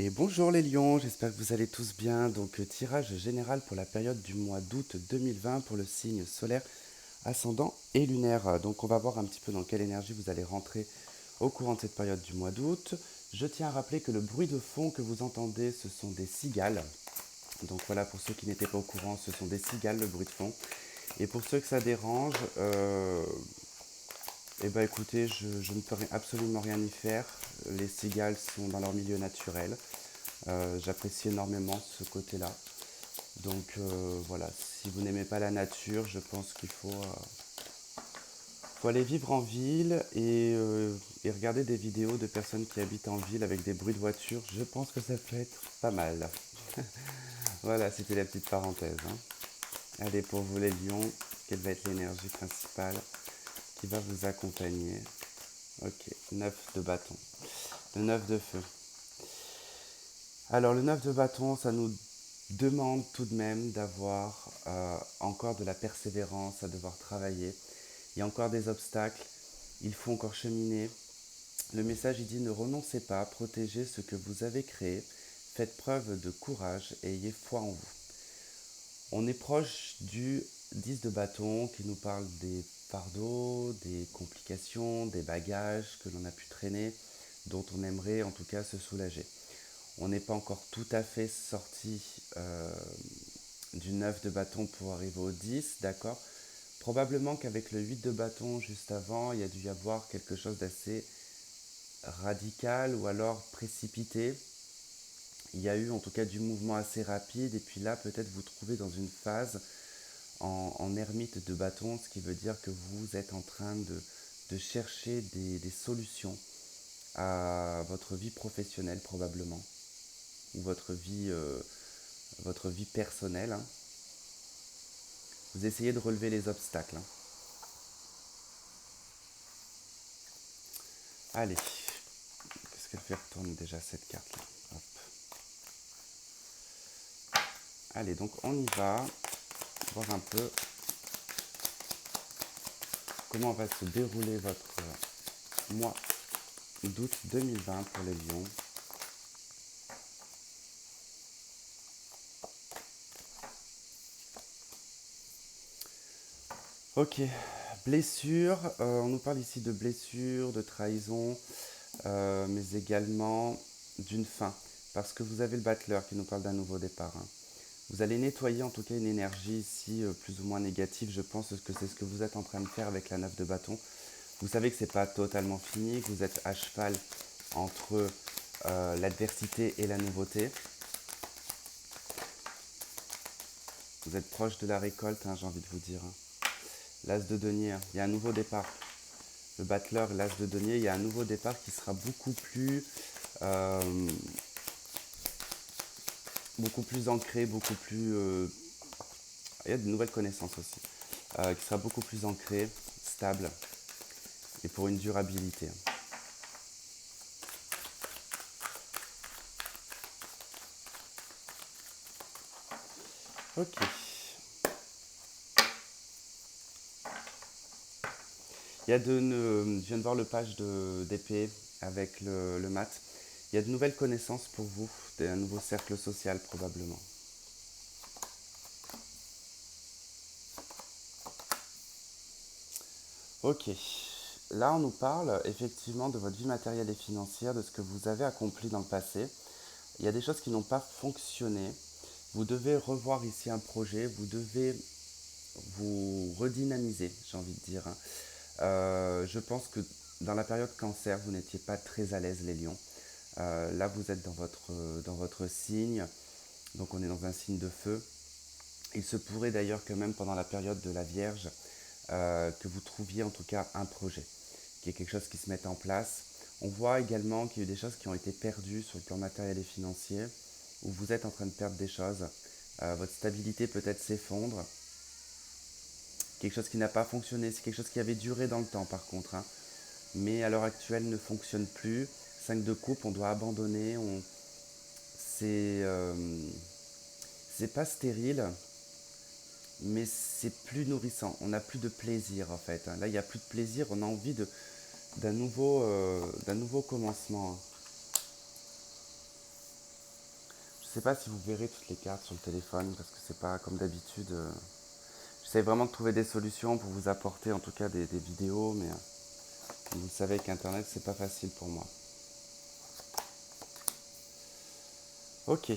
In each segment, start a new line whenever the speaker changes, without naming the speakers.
Et bonjour les lions, j'espère que vous allez tous bien. Donc tirage général pour la période du mois d'août 2020 pour le signe solaire, ascendant et lunaire. Donc on va voir un petit peu dans quelle énergie vous allez rentrer au courant de cette période du mois d'août. Je tiens à rappeler que le bruit de fond que vous entendez, ce sont des cigales. Donc voilà, pour ceux qui n'étaient pas au courant, ce sont des cigales, le bruit de fond. Et pour ceux que ça dérange, eh ben écoutez, je ne peux absolument rien y faire. Les cigales sont dans leur milieu naturel. J'apprécie énormément ce côté-là. Donc voilà, si vous n'aimez pas la nature, je pense qu'il faut aller vivre en ville et regarder des vidéos de personnes qui habitent en ville avec des bruits de voiture. Je pense que ça peut être pas mal. Voilà, c'était la petite parenthèse, hein. Allez, pour vous les lions, quelle va être l'énergie principale qui va vous accompagner? Ok, 9 de bâton. Le 9 de feu. Alors le 9 de bâton, ça nous demande tout de même d'avoir encore de la persévérance, à devoir travailler. Il y a encore des obstacles, il faut encore cheminer. Le message il dit ne renoncez pas, protégez ce que vous avez créé, faites preuve de courage et ayez foi en vous. On est proche du 10 de bâton qui nous parle des fardeaux, des complications, des bagages que l'on a pu traîner, dont on aimerait en tout cas se soulager. On n'est pas encore tout à fait sorti du 9 de bâton pour arriver au 10, d'accord. Probablement qu'avec le 8 de bâton juste avant, il y a dû y avoir quelque chose d'assez radical ou alors précipité. Il y a eu en tout cas du mouvement assez rapide et puis là peut-être vous trouvez dans une phase en ermite de bâton, ce qui veut dire que vous êtes en train de chercher des solutions à votre vie professionnelle probablement ou votre vie personnelle, hein. Vous essayez de relever les obstacles, hein. Allez, qu'est-ce qu'elle fait retourner déjà cette carte-là? Hop. Allez, donc on y va, voir un peu comment va se dérouler votre mois d'août 2020 pour les lions. Ok, blessure, on nous parle ici de blessure, de trahison, mais également d'une fin, parce que vous avez le battleur qui nous parle d'un nouveau départ, hein. Vous allez nettoyer en tout cas une énergie ici plus ou moins négative, je pense que c'est ce que vous êtes en train de faire avec la 9 de bâton. Vous savez que c'est pas totalement fini, que vous êtes à cheval entre l'adversité et la nouveauté. Vous êtes proche de la récolte, hein, j'ai envie de vous dire, hein. L'as de denier, hein, il y a un nouveau départ. Le battleur, l'as de denier, il y a un nouveau départ qui sera euh, beaucoup plus ancré, beaucoup plus... il y a de nouvelles connaissances aussi, qui sera beaucoup plus ancré, stable et pour une durabilité. Ok. Je viens de voir le page d'épée avec le mat. Il y a de nouvelles connaissances pour vous, un nouveau cercle social probablement. Ok, là on nous parle effectivement de votre vie matérielle et financière, de ce que vous avez accompli dans le passé. Il y a des choses qui n'ont pas fonctionné. Vous devez revoir ici un projet, vous devez vous redynamiser, j'ai envie de dire, hein. Je pense que dans la période cancer, vous n'étiez pas très à l'aise les lions. Là, vous êtes dans votre signe, donc on est dans un signe de feu. Il se pourrait d'ailleurs que même pendant la période de la Vierge, que vous trouviez en tout cas un projet, qu'il y ait quelque chose qui se mette en place. On voit également qu'il y a eu des choses qui ont été perdues sur le plan matériel et financier, où vous êtes en train de perdre des choses. Votre stabilité peut-être s'effondre. Quelque chose qui n'a pas fonctionné, c'est quelque chose qui avait duré dans le temps par contre, hein, mais à l'heure actuelle ne fonctionne plus. 5 de coupe, on doit abandonner. C'est, euh, c'est pas stérile, mais c'est plus nourrissant. On n'a plus de plaisir en fait, hein. Là, il n'y a plus de plaisir, on a envie d'un nouveau commencement, hein. Je sais pas si vous verrez toutes les cartes sur le téléphone parce que c'est pas comme d'habitude. J'essaie vraiment de trouver des solutions pour vous apporter en tout cas des vidéos, mais vous savez qu'Internet c'est pas facile pour moi. Ok.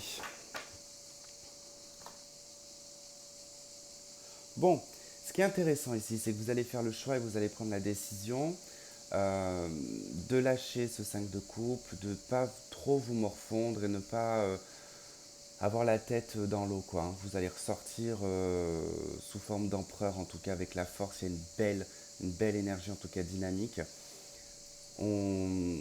Bon, ce qui est intéressant ici, c'est que vous allez faire le choix et vous allez prendre la décision euh, de lâcher ce 5 de coupe, de ne pas trop vous morfondre et ne pas avoir la tête dans l'eau, quoi, hein. Vous allez ressortir sous forme d'empereur, en tout cas avec la force. Il y a une belle énergie, en tout cas dynamique. On,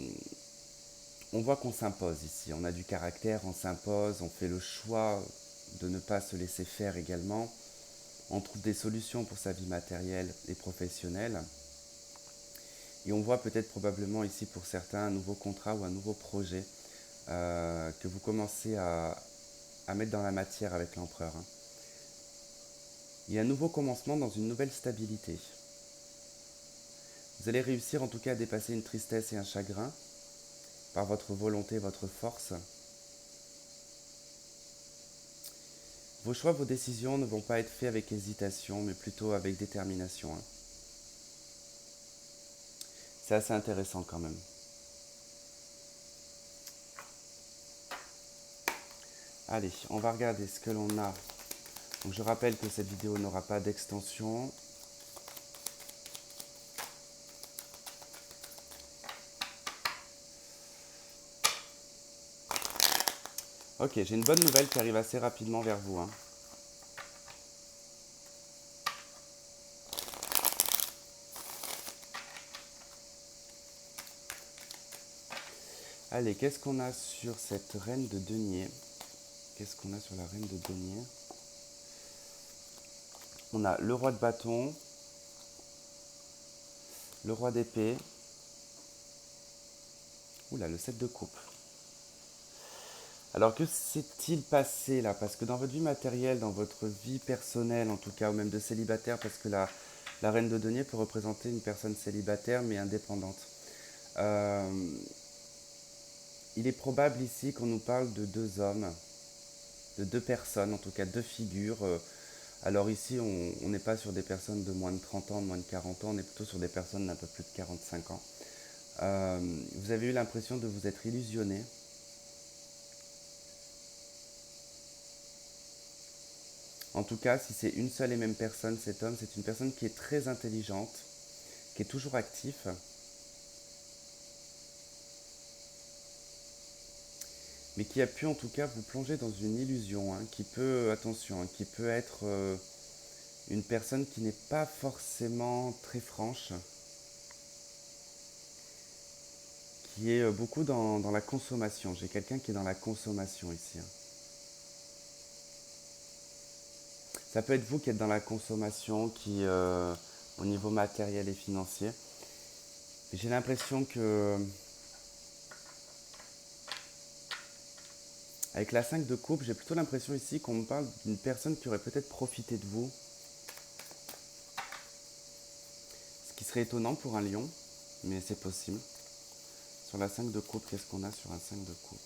on voit qu'on s'impose ici. On a du caractère, on s'impose, on fait le choix de ne pas se laisser faire également. On trouve des solutions pour sa vie matérielle et professionnelle. Et on voit peut-être probablement ici pour certains un nouveau contrat ou un nouveau projet que vous commencez à mettre dans la matière avec l'empereur, hein. Il y a un nouveau commencement dans une nouvelle stabilité. Vous allez réussir en tout cas à dépasser une tristesse et un chagrin par votre volonté, votre force. Vos choix, vos décisions ne vont pas être faits avec hésitation, mais plutôt avec détermination, hein. C'est assez intéressant quand même. Allez, on va regarder ce que l'on a. Donc je rappelle que cette vidéo n'aura pas d'extension. Ok, j'ai une bonne nouvelle qui arrive assez rapidement vers vous, hein. Allez, qu'est-ce qu'on a sur cette reine de denier? Qu'est-ce qu'on a sur la reine de denier? On a le roi de bâton, le roi d'épée. Oula, le 7 de coupe. Alors que s'est-il passé là? Parce que dans votre vie matérielle, dans votre vie personnelle en tout cas, ou même de célibataire, parce que la reine de denier peut représenter une personne célibataire mais indépendante. Euh, il est probable ici qu'on nous parle de deux hommes, de deux personnes, en tout cas deux figures. Alors ici, on n'est pas sur des personnes de moins de 30 ans, de moins de 40 ans, on est plutôt sur des personnes d'un peu plus de 45 ans. Vous avez eu l'impression de vous être illusionné. En tout cas, si c'est une seule et même personne, cet homme, c'est une personne qui est très intelligente, qui est toujours actif, mais qui a pu en tout cas vous plonger dans une illusion, hein, qui peut, attention, hein, qui peut être une personne qui n'est pas forcément très franche, qui est beaucoup dans la consommation. J'ai quelqu'un qui est dans la consommation ici, hein. Ça peut être vous qui êtes dans la consommation, qui au niveau matériel et financier. J'ai l'impression que avec la 5 de coupe, j'ai plutôt l'impression ici qu'on me parle d'une personne qui aurait peut-être profité de vous. Ce qui serait étonnant pour un lion, mais c'est possible. Sur la 5 de coupe, qu'est-ce qu'on a sur un 5 de coupe?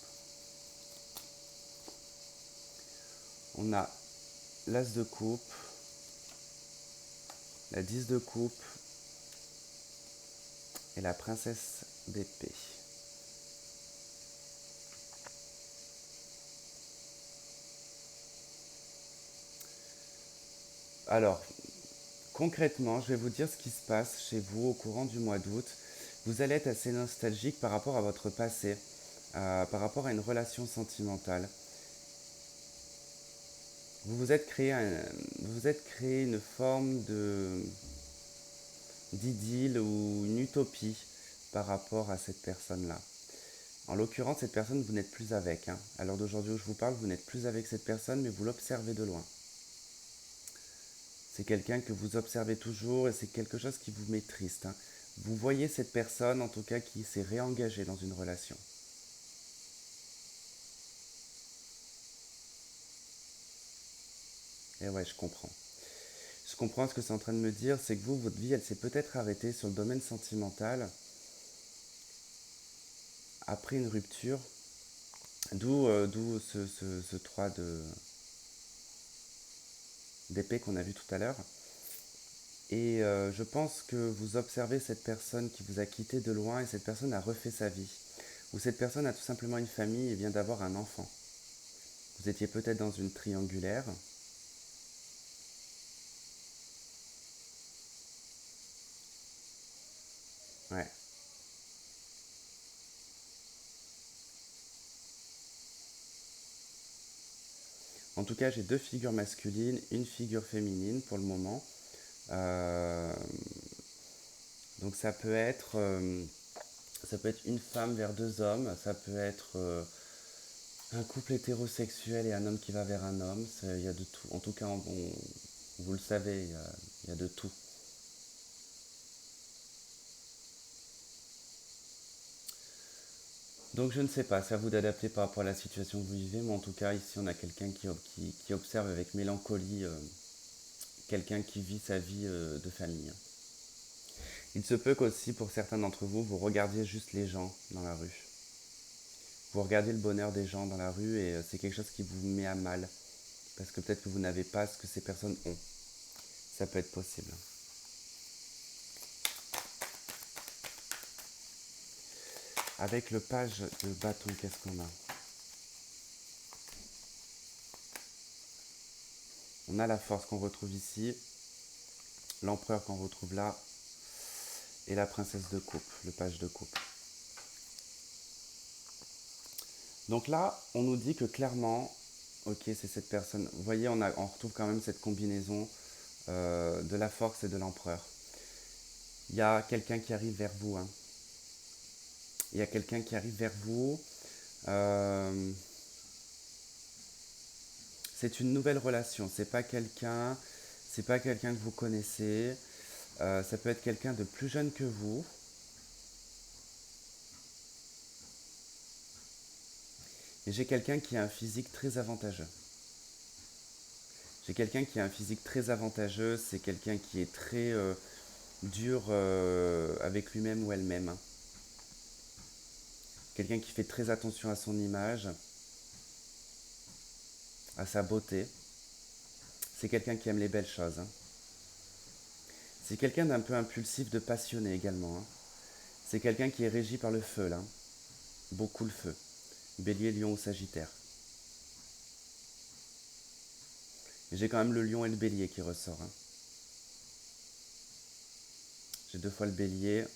On a l'as de coupe, la 10 de coupe et la princesse d'épée. Alors, concrètement, je vais vous dire ce qui se passe chez vous au courant du mois d'août. Vous allez être assez nostalgique par rapport à votre passé, par rapport à une relation sentimentale. Vous vous êtes créé une forme d'idylle ou une utopie par rapport à cette personne-là. En l'occurrence, cette personne, vous n'êtes plus avec, hein. À l'heure d'aujourd'hui où je vous parle, vous n'êtes plus avec cette personne, mais vous l'observez de loin. C'est quelqu'un que vous observez toujours et c'est quelque chose qui vous met triste, hein. Vous voyez cette personne, en tout cas, qui s'est réengagée dans une relation. Et ouais, je comprends. Je comprends ce que c'est en train de me dire, c'est que vous, votre vie, elle s'est peut-être arrêtée sur le domaine sentimental après une rupture. D'où ce 3 d'épée qu'on a vu tout à l'heure. Et je pense que vous observez cette personne qui vous a quitté de loin et cette personne a refait sa vie. Ou cette personne a tout simplement une famille et vient d'avoir un enfant. Vous étiez peut-être dans une triangulaire. Ouais. En tout cas, j'ai deux figures masculines, une figure féminine pour le moment. Euh, donc ça peut être une femme vers deux hommes, ça peut être un couple hétérosexuel et un homme qui va vers un homme. Il y a de tout. En tout cas, vous le savez, il y a de tout. Donc je ne sais pas, c'est à vous d'adapter par rapport à la situation que vous vivez, mais en tout cas ici on a quelqu'un qui observe avec mélancolie quelqu'un qui vit sa vie de famille. Il se peut qu'aussi pour certains d'entre vous, vous regardiez juste les gens dans la rue. Vous regardez le bonheur des gens dans la rue et c'est quelque chose qui vous met à mal. Parce que peut-être que vous n'avez pas ce que ces personnes ont. Ça peut être possible. Avec le page de bâton, qu'est-ce qu'on a? On a la force qu'on retrouve ici, l'empereur qu'on retrouve là, et la princesse de coupe, le page de coupe. Donc là, on nous dit que clairement, ok, c'est cette personne. Vous voyez, on retrouve quand même cette combinaison de la force et de l'empereur. Il y a quelqu'un qui arrive vers vous. Hein. Il y a quelqu'un qui arrive vers vous. Euh, c'est une nouvelle relation. C'est pas quelqu'un que vous connaissez. Ça peut être quelqu'un de plus jeune que vous. Et j'ai quelqu'un qui a un physique très avantageux. J'ai quelqu'un qui a un physique très avantageux. C'est quelqu'un qui est très dur avec lui-même ou elle-même. Hein. Quelqu'un qui fait très attention à son image, à sa beauté. C'est quelqu'un qui aime les belles choses. Hein. C'est quelqu'un d'un peu impulsif, de passionné également. Hein. C'est quelqu'un qui est régi par le feu, là. Beaucoup le feu. Bélier, lion ou sagittaire. Et j'ai quand même le lion et le bélier qui ressort. Hein. J'ai deux fois le bélier.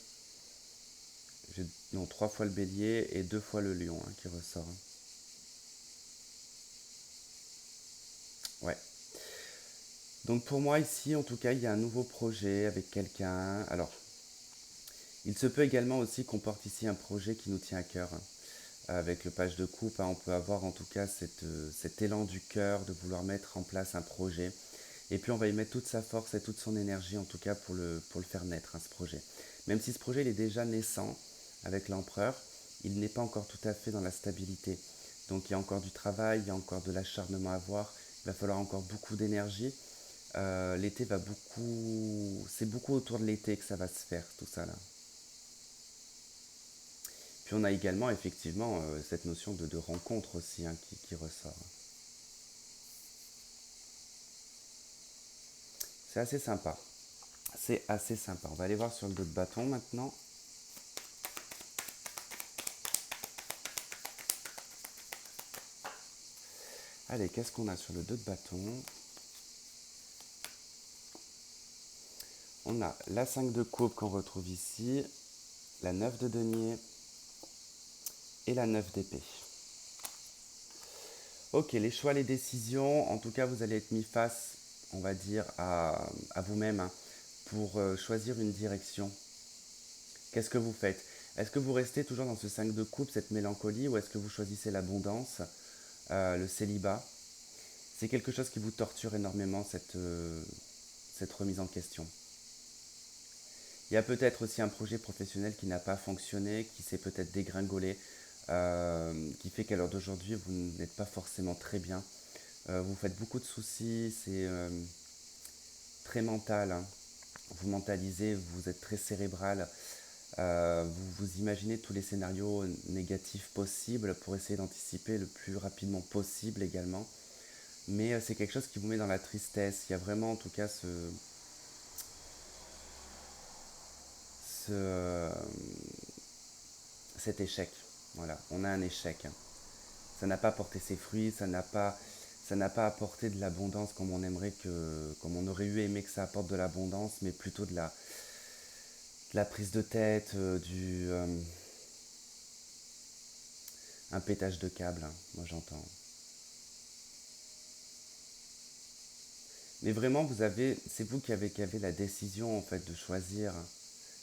Non, trois fois le bélier et deux fois le lion hein, qui ressort. Hein. Ouais. Donc pour moi ici, en tout cas, il y a un nouveau projet avec quelqu'un. Alors, il se peut également aussi qu'on porte ici un projet qui nous tient à cœur. Hein. Avec le page de coupe, hein, on peut avoir en tout cas cet élan du cœur de vouloir mettre en place un projet. Et puis on va y mettre toute sa force et toute son énergie en tout cas pour le faire naître, hein, ce projet. Même si ce projet il est déjà naissant avec l'empereur, il n'est pas encore tout à fait dans la stabilité. Donc il y a encore du travail, il y a encore de l'acharnement à avoir, il va falloir encore beaucoup d'énergie. L'été va beaucoup... C'est beaucoup autour de l'été que ça va se faire, tout ça là. Puis on a également effectivement cette notion de rencontre aussi hein, qui ressort. C'est assez sympa. C'est assez sympa. On va aller voir sur le dos de bâton maintenant. Allez, qu'est-ce qu'on a sur le dos de bâton? On a la 5 de coupe qu'on retrouve ici, la 9 de denier et la 9 d'épée. Ok, les choix, les décisions, en tout cas vous allez être mis face, on va dire, à vous-même hein, pour choisir une direction. Qu'est-ce que vous faites? Est-ce que vous restez toujours dans ce 5 de coupe, cette mélancolie, ou est-ce que vous choisissez l'abondance, le célibat? C'est quelque chose qui vous torture énormément, cette remise en question. Il y a peut-être aussi un projet professionnel qui n'a pas fonctionné, qui s'est peut-être dégringolé, qui fait qu'à l'heure d'aujourd'hui, vous n'êtes pas forcément très bien. Vous faites beaucoup de soucis, c'est très mental. Hein. Vous mentalisez, vous êtes très cérébral. Vous vous imaginez tous les scénarios négatifs possibles pour essayer d'anticiper le plus rapidement possible également. Mais c'est quelque chose qui vous met dans la tristesse. Il y a vraiment en tout cas ce, cet échec. Voilà, on a un échec. Ça n'a pas porté ses fruits, ça n'a pas apporté de l'abondance comme on aimerait comme on aurait eu aimé que ça apporte de l'abondance, mais plutôt de la prise de tête, un pétage de câble, hein, moi j'entends. Mais vraiment, c'est vous qui avez la décision en fait de choisir.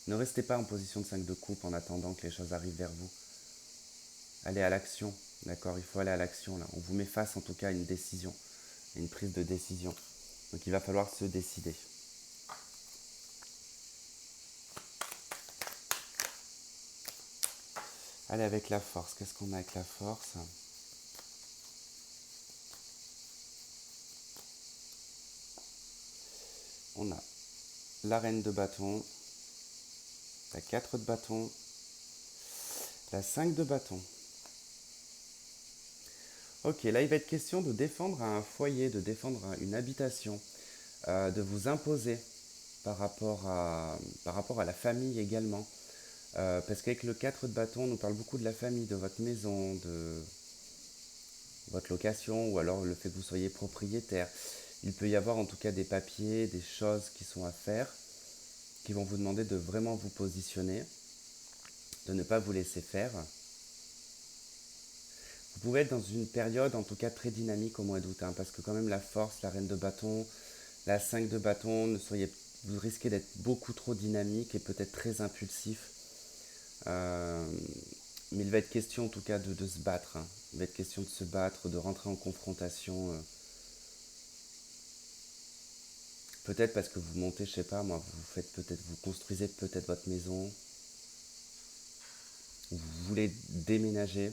Ne restez pas en position de 5 de coupe en attendant que les choses arrivent vers vous. Allez à l'action, d'accord. Il faut aller à l'action là. On vous met face en tout cas à une décision, à une prise de décision. Donc il va falloir se décider. Allez avec la force. Qu'est-ce qu'on a avec la force? On a la reine de bâton, la 4 de bâton, la 5 de bâton. Ok, là il va être question de défendre un foyer, de défendre une habitation, de vous imposer par rapport à la famille également. Parce qu'avec le 4 de bâton, on nous parle beaucoup de la famille, de votre maison, de votre location, ou alors le fait que vous soyez propriétaire. Il peut y avoir en tout cas des papiers, des choses qui sont à faire, qui vont vous demander de vraiment vous positionner, de ne pas vous laisser faire. Vous pouvez être dans une période en tout cas très dynamique au mois d'août, hein, parce que quand même la force, la reine de bâton, la 5 de bâton, vous risquez d'être beaucoup trop dynamique et peut-être très impulsif. Euh, mais il va être question en tout cas de se battre, hein. Il va être question de se battre, de rentrer en confrontation. Peut-être parce que vous montez, je sais pas moi, vous construisez peut-être votre maison, ou vous voulez déménager,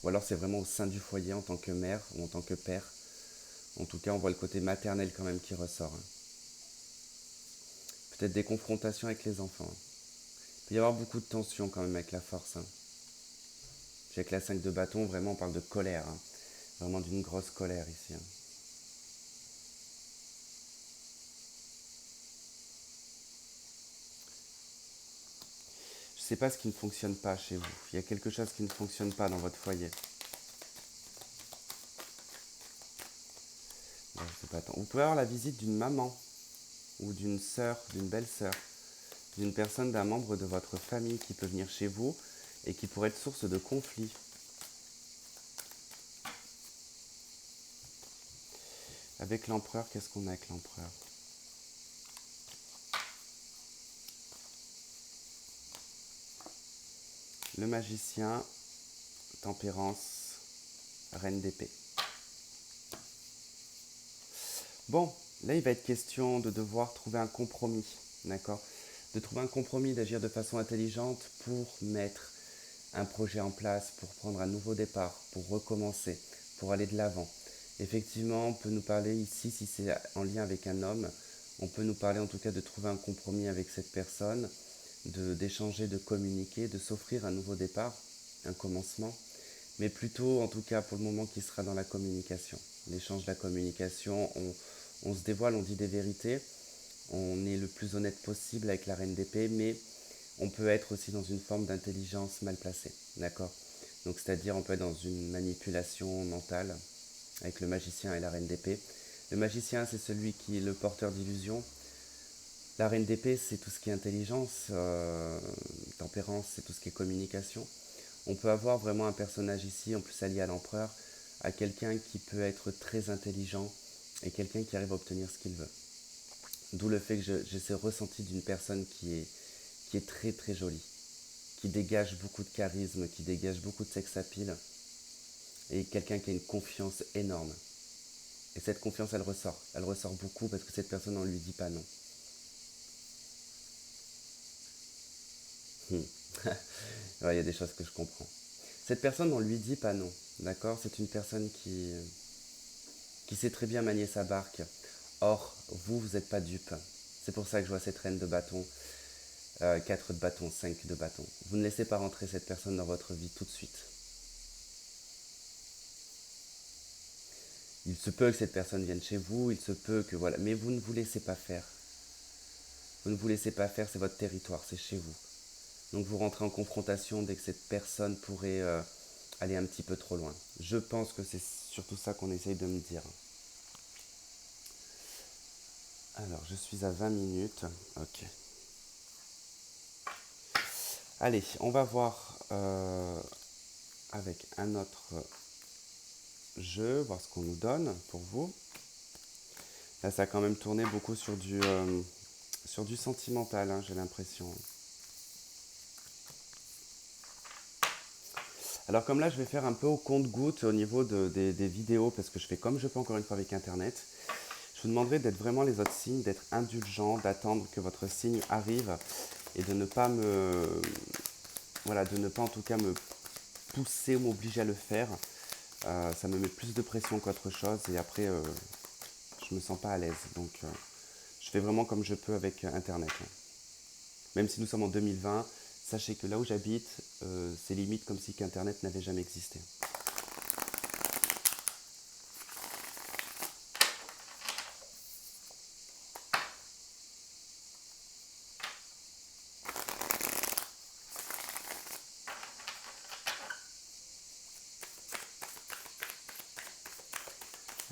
ou alors c'est vraiment au sein du foyer en tant que mère ou en tant que père. En tout cas, on voit le côté maternel quand même qui ressort, hein. Peut-être des confrontations avec les enfants, hein. Il peut y avoir beaucoup de tensions quand même avec la force, hein. Puis avec la 5 de bâton, vraiment on parle de colère, hein. Vraiment d'une grosse colère ici, hein. Je sais pas ce qui ne fonctionne pas chez vous. Il y a quelque chose qui ne fonctionne pas dans votre foyer. Ouais, vous pouvez avoir la visite d'une maman ou d'une sœur, d'une belle-sœur, d'une personne, d'un membre de votre famille qui peut venir chez vous et qui pourrait être source de conflit. Avec l'empereur, qu'est-ce qu'on a avec l'empereur? Le magicien, tempérance, reine d'épée. Bon, là il va être question de devoir trouver un compromis, d'accord? De trouver un compromis, d'agir de façon intelligente pour mettre un projet en place, pour prendre un nouveau départ, pour recommencer, pour aller de l'avant. Effectivement, on peut nous parler ici, si c'est en lien avec un homme, on peut nous parler en tout cas de trouver un compromis avec cette personne, d'échanger, de communiquer, de s'offrir un nouveau départ, un commencement, mais plutôt en tout cas pour le moment qui sera dans la communication. L'échange de la communication, on se dévoile, on dit des vérités, on est le plus honnête possible avec la reine d'épée, mais on peut être aussi dans une forme d'intelligence mal placée, d'accord? Donc c'est-à-dire on peut être dans une manipulation mentale avec le magicien et la reine d'épée. Le magicien c'est celui qui est le porteur d'illusions. La reine d'épée c'est tout ce qui est intelligence, tempérance c'est tout ce qui est communication. On peut avoir vraiment un personnage ici, en plus allié à l'empereur, à quelqu'un qui peut être très intelligent et quelqu'un qui arrive à obtenir ce qu'il veut. D'où le fait que j'ai ce ressenti d'une personne qui est très très jolie, qui dégage beaucoup de charisme, qui dégage beaucoup de sex appeal, et quelqu'un qui a une confiance énorme. Et cette confiance, elle ressort beaucoup parce que cette personne, on ne lui dit pas non. Ouais, il y a des choses que je comprends. Cette personne, on ne lui dit pas non, d'accord? C'est une personne qui sait très bien manier sa barque. Or, vous n'êtes pas dupe. C'est pour ça que je vois cette reine de bâton. 4 de bâton, 5 de bâton. Vous ne laissez pas rentrer cette personne dans votre vie tout de suite. Il se peut que cette personne vienne chez vous, il se peut que voilà, mais vous ne vous laissez pas faire. Vous ne vous laissez pas faire, c'est votre territoire, c'est chez vous. Donc vous rentrez en confrontation dès que cette personne pourrait aller un petit peu trop loin. Je pense que c'est surtout ça qu'on essaye de me dire. Alors, je suis à 20 minutes. Ok. Allez, on va voir avec un autre jeu, voir ce qu'on nous donne pour vous. Là, ça a quand même tourné beaucoup sur du sentimental, hein, j'ai l'impression. Alors comme là, je vais faire un peu au compte-goutte au niveau des vidéos, parce que je fais comme je peux encore une fois avec Internet. Je vous demanderai d'être vraiment les autres signes, d'être indulgent, d'attendre que votre signe arrive et de ne pas voilà, de ne pas en tout cas me pousser ou m'obliger à le faire. Ça me met plus de pression qu'autre chose et après, je me sens pas à l'aise. Donc, je fais vraiment comme je peux avec Internet. Même si nous sommes en 2020, sachez que là où j'habite, c'est limite comme si qu'Internet n'avait jamais existé.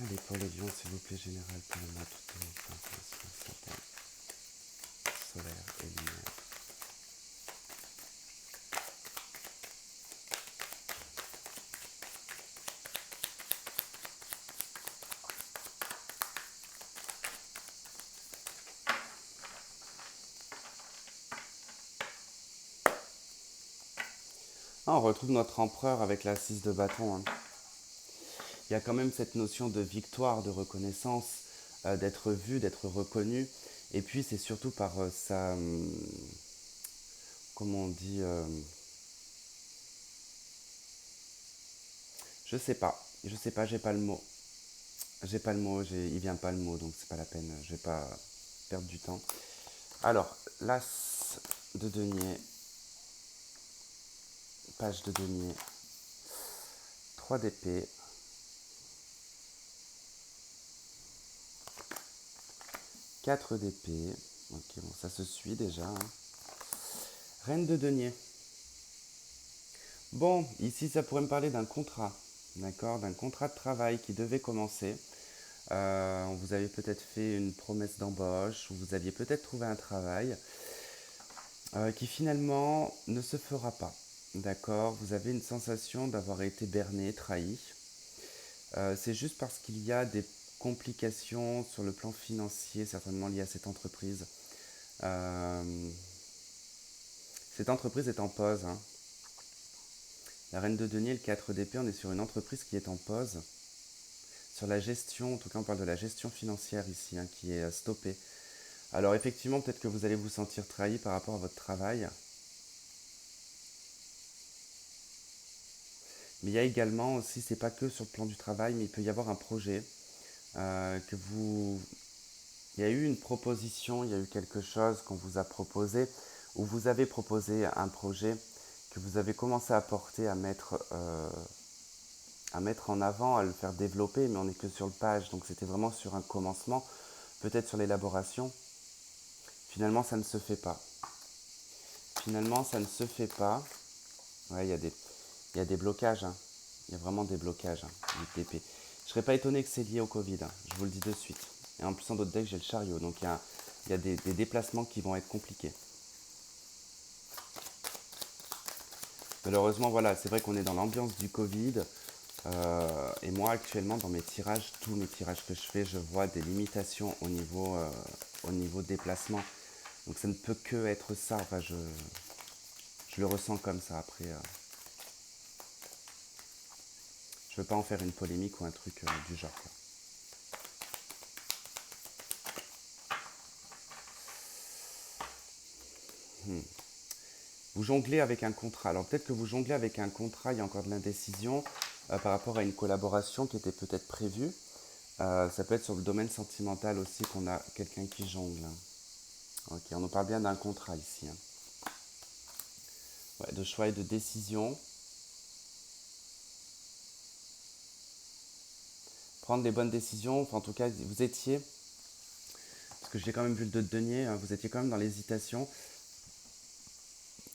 Allez, pour les lions, s'il vous plaît, général, pour le mois toutes les informations solaire et lumière. Ah, on retrouve notre empereur avec la 6 de bâton, hein. Il y a quand même cette notion de victoire, de reconnaissance, d'être vu, d'être reconnu. Et puis c'est surtout par sa, comment on dit, je sais pas, j'ai pas le mot. J'ai pas le mot, il vient pas le mot, donc c'est pas la peine, je vais pas perdre du temps. Alors, l'as de denier, page de denier, 3 d'épée, 4 d'épée, ok, bon, ça se suit déjà, hein. Reine de denier. Bon, ici, ça pourrait me parler d'un contrat, d'accord, d'un contrat de travail qui devait commencer. Vous avez peut-être fait une promesse d'embauche, ou vous aviez peut-être trouvé un travail qui finalement ne se fera pas. D'accord, vous avez une sensation d'avoir été berné, trahi. C'est juste parce qu'il y a des complications sur le plan financier, certainement liées à cette entreprise. Euh, Cette entreprise est en pause, hein. La reine de denier, le 4 d'épée, on est sur une entreprise qui est en pause. Sur la gestion, en tout cas on parle de la gestion financière ici, hein, qui est stoppée. Alors effectivement, peut-être que vous allez vous sentir trahi par rapport à votre travail. Mais il y a également aussi, c'est pas que sur le plan du travail, mais il peut y avoir un projet que vous... Il y a eu une proposition, il y a eu quelque chose qu'on vous a proposé, ou vous avez proposé un projet que vous avez commencé à porter, à mettre en avant, à le faire développer, mais on n'est que sur le page, donc c'était vraiment sur un commencement, peut-être sur l'élaboration. Finalement, ça ne se fait pas. Finalement, ça ne se fait pas. Ouais, il y a des blocages, hein. Il y a vraiment des blocages, hein, du TP. Je serais pas étonné que c'est lié au Covid, hein, je vous le dis de suite. Et en plus, en d'autres decks, j'ai le chariot, donc il y a des déplacements qui vont être compliqués. Malheureusement, voilà, c'est vrai qu'on est dans l'ambiance du Covid. Et moi, actuellement, dans mes tirages, tous mes tirages que je fais, je vois des limitations au niveau déplacement. Donc ça ne peut que être ça. Enfin, je le ressens comme ça. Après, je veux pas en faire une polémique ou un truc du genre, quoi. Hmm. Vous jonglez avec un contrat. Alors peut-être que vous jonglez avec un contrat, il y a encore de l'indécision par rapport à une collaboration qui était peut-être prévue. Ça peut être sur le domaine sentimental aussi qu'on a quelqu'un qui jongle, hein. Ok, on nous parle bien d'un contrat ici, hein. Ouais, de choix et de décision. Prendre les bonnes décisions, enfin en tout cas vous étiez, parce que j'ai quand même vu le 2 de denier, hein, vous étiez quand même dans l'hésitation.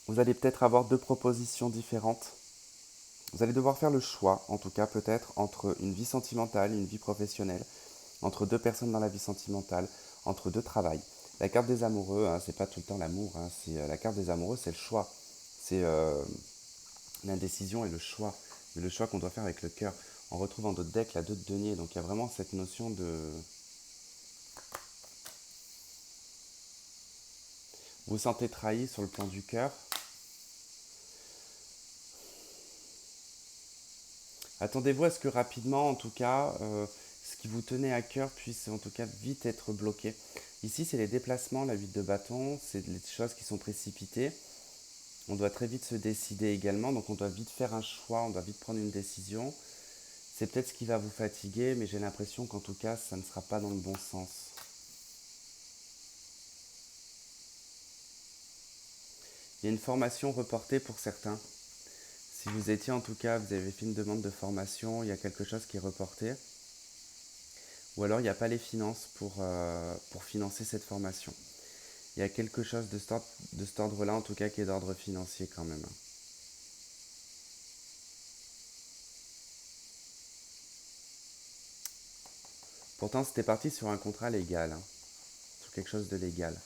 Vous allez peut-être avoir deux propositions différentes. Vous allez devoir faire le choix, en tout cas peut-être, entre une vie sentimentale et une vie professionnelle, entre deux personnes dans la vie sentimentale, entre deux travails. La carte des amoureux, hein, c'est pas tout le temps l'amour, hein, la carte des amoureux, c'est le choix. C'est l'indécision et le choix. Mais le choix qu'on doit faire avec le cœur. On retrouve en d'autres decks la 2 de denier, donc il y a vraiment cette notion de... Vous vous sentez trahi sur le plan du cœur. Attendez-vous à ce que rapidement, en tout cas, ce qui vous tenait à cœur puisse en tout cas vite être bloqué. Ici, c'est les déplacements, la 8 de bâton, c'est les choses qui sont précipitées. On doit très vite se décider également, donc on doit vite faire un choix, on doit vite prendre une décision. C'est peut-être ce qui va vous fatiguer, mais j'ai l'impression qu'en tout cas, ça ne sera pas dans le bon sens. Il y a une formation reportée pour certains. Si vous étiez en tout cas, vous avez fait une demande de formation, il y a quelque chose qui est reporté. Ou alors il n'y a pas les finances pour financer cette formation. Il y a quelque chose de cet ordre-là, en tout cas, qui est d'ordre financier quand même. Pourtant, c'était parti sur un contrat légal, hein, sur quelque chose de légal.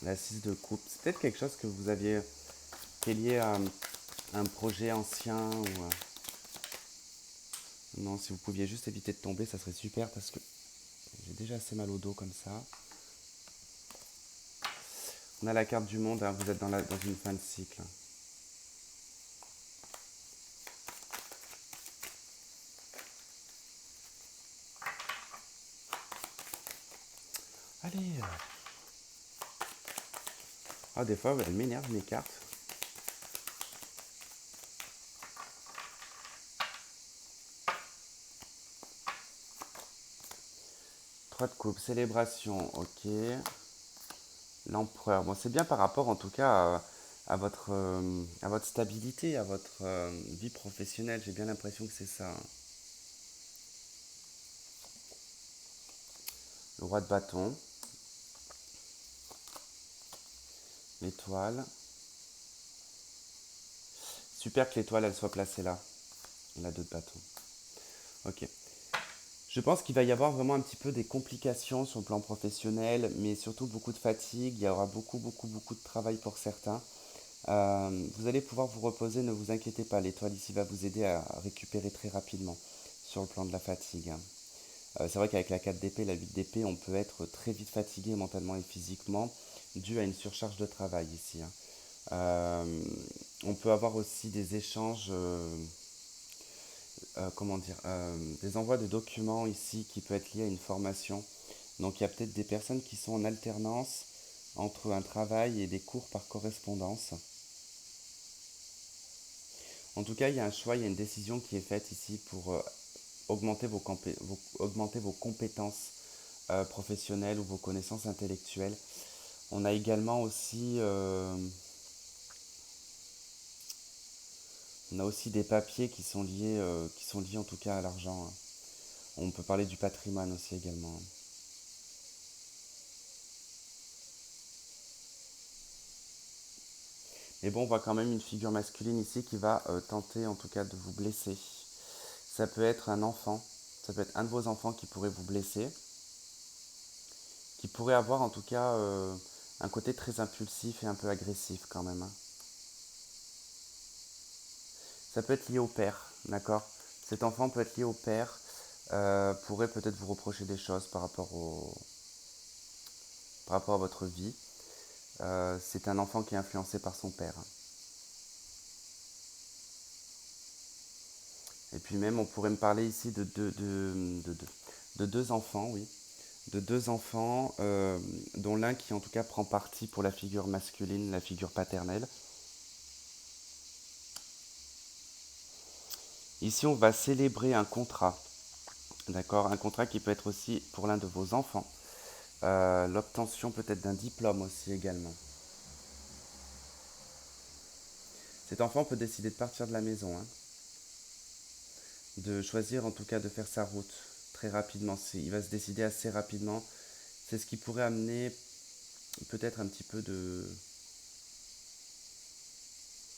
La 6 de coupe, c'est peut-être quelque chose que vous aviez, qui est lié à un projet ancien ou... Non, si vous pouviez juste éviter de tomber, ça serait super parce que j'ai déjà assez mal au dos comme ça. On a la carte du monde, hein, vous êtes dans une fin de cycle. Allez. Ah, des fois, elles m'énervent mes cartes. Trois de coupe, célébration, ok. L'empereur, bon, c'est bien par rapport en tout cas à votre stabilité, à votre vie professionnelle. J'ai bien l'impression que c'est ça, hein. Le roi de bâton, l'étoile. Super que l'étoile elle soit placée là. La 2 de bâton. Ok. Je pense qu'il va y avoir vraiment un petit peu des complications sur le plan professionnel, mais surtout beaucoup de fatigue. Il y aura beaucoup de travail pour certains. Vous allez pouvoir vous reposer, ne vous inquiétez pas. L'étoile ici va vous aider à récupérer très rapidement sur le plan de la fatigue, hein. C'est vrai qu'avec la 4 d'épée, la 8 d'épée, on peut être très vite fatigué mentalement et physiquement dû à une surcharge de travail ici, hein. Euh, on peut avoir aussi des échanges, comment dire, des envois de documents ici qui peut être lié à une formation. Donc il y a peut-être des personnes qui sont en alternance entre un travail et des cours par correspondance. En tout cas, il y a un choix, il y a une décision qui est faite ici pour augmenter vos compétences professionnelles ou vos connaissances intellectuelles. On a également aussi, on a aussi des papiers qui sont liés en tout cas à l'argent, hein. On peut parler du patrimoine aussi également. Mais bon, on voit quand même une figure masculine ici qui va tenter en tout cas de vous blesser. Ça peut être un enfant, ça peut être un de vos enfants qui pourrait vous blesser, qui pourrait avoir en tout cas un côté très impulsif et un peu agressif quand même, hein. Ça peut être lié au père, d'accord. Cet enfant peut être lié au père, pourrait peut-être vous reprocher des choses par rapport à votre vie. C'est un enfant qui est influencé par son père, hein. Et puis même, on pourrait me parler ici de deux enfants, oui. De deux enfants, dont l'un qui en tout cas prend parti pour la figure masculine, la figure paternelle. Ici, on va célébrer un contrat, d'accord. Un contrat qui peut être aussi pour l'un de vos enfants. L'obtention peut-être d'un diplôme aussi également. Cet enfant peut décider de partir de la maison, hein, de choisir en tout cas de faire sa route très rapidement. Il va se décider assez rapidement. C'est ce qui pourrait amener peut-être un petit peu de,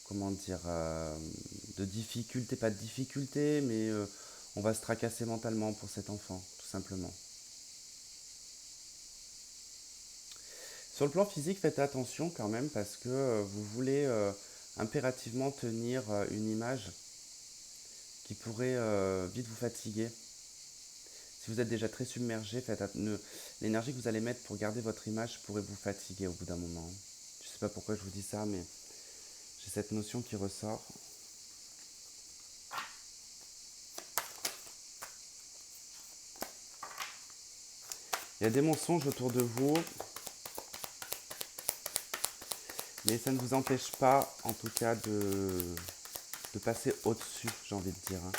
comment dire, de difficulté, pas de difficulté, mais on va se tracasser mentalement pour cet enfant, tout simplement. Sur le plan physique, faites attention quand même parce que vous voulez impérativement tenir une image qui pourrait vite vous fatiguer. Si vous êtes déjà très submergé, l'énergie que vous allez mettre pour garder votre image pourrait vous fatiguer au bout d'un moment. Je ne sais pas pourquoi je vous dis ça, mais j'ai cette notion qui ressort. Il y a des mensonges autour de vous, mais ça ne vous empêche pas, en tout cas, de passer au-dessus, j'ai envie de dire, hein.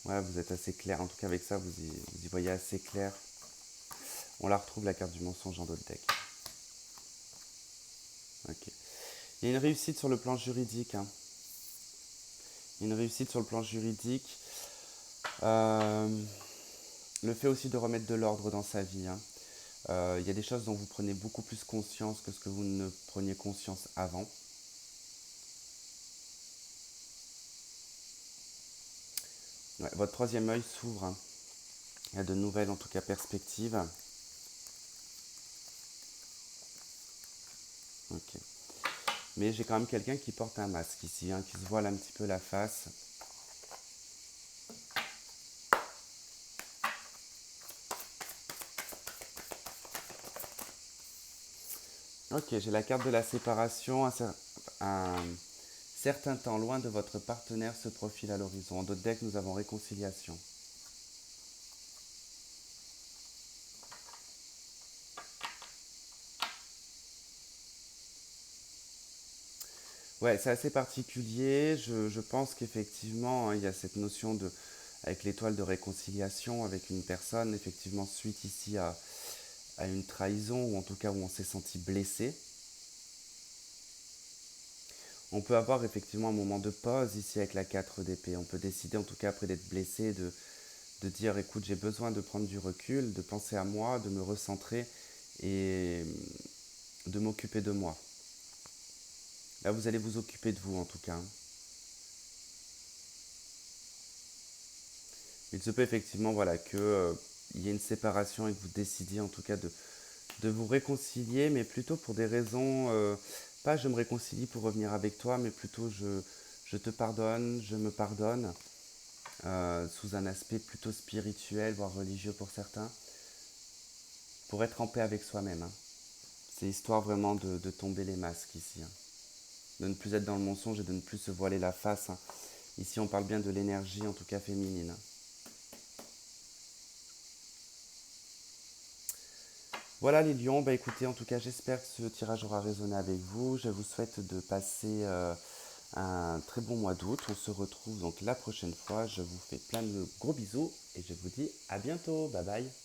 Ouais, vous êtes assez clair. En tout cas, avec ça, vous y voyez assez clair. On la retrouve, la carte du mensonge en d'autres decks. Ok. Il y a une réussite sur le plan juridique, hein. Il y a une réussite sur le plan juridique. Euh, le fait aussi de remettre de l'ordre dans sa vie, hein. Il y a des choses dont vous prenez beaucoup plus conscience que ce que vous ne preniez conscience avant. Ouais, votre troisième œil s'ouvre, hein. Il y a de nouvelles, en tout cas, perspectives. Ok. Mais j'ai quand même quelqu'un qui porte un masque ici, hein, qui se voile un petit peu la face. Ok, j'ai la carte de la séparation. Un certain temps loin de votre partenaire se profile à l'horizon. En d'autres decks, nous avons réconciliation. Ouais, c'est assez particulier. Je pense qu'effectivement, hein, il y a cette notion de, avec l'étoile de réconciliation avec une personne, effectivement, suite ici à une trahison, ou en tout cas où on s'est senti blessé. On peut avoir effectivement un moment de pause ici avec la 4 d'épée. On peut décider, en tout cas après d'être blessé, de dire écoute, j'ai besoin de prendre du recul, de penser à moi, de me recentrer et de m'occuper de moi. Là, vous allez vous occuper de vous en tout cas, hein. Il se peut effectivement voilà, que, y ait une séparation et que vous décidiez en tout cas de vous réconcilier, mais plutôt pour des raisons, pas je me réconcilie pour revenir avec toi, mais plutôt je te pardonne, je me pardonne, sous un aspect plutôt spirituel, voire religieux pour certains, pour être en paix avec soi-même, hein. C'est histoire vraiment de tomber les masques ici, hein. De ne plus être dans le mensonge et de ne plus se voiler la face, hein. Ici, on parle bien de l'énergie, en tout cas féminine, hein. Voilà les lions, bah écoutez, en tout cas j'espère que ce tirage aura résonné avec vous. Je vous souhaite de passer un très bon mois d'août. On se retrouve donc la prochaine fois. Je vous fais plein de gros bisous et je vous dis à bientôt. Bye bye.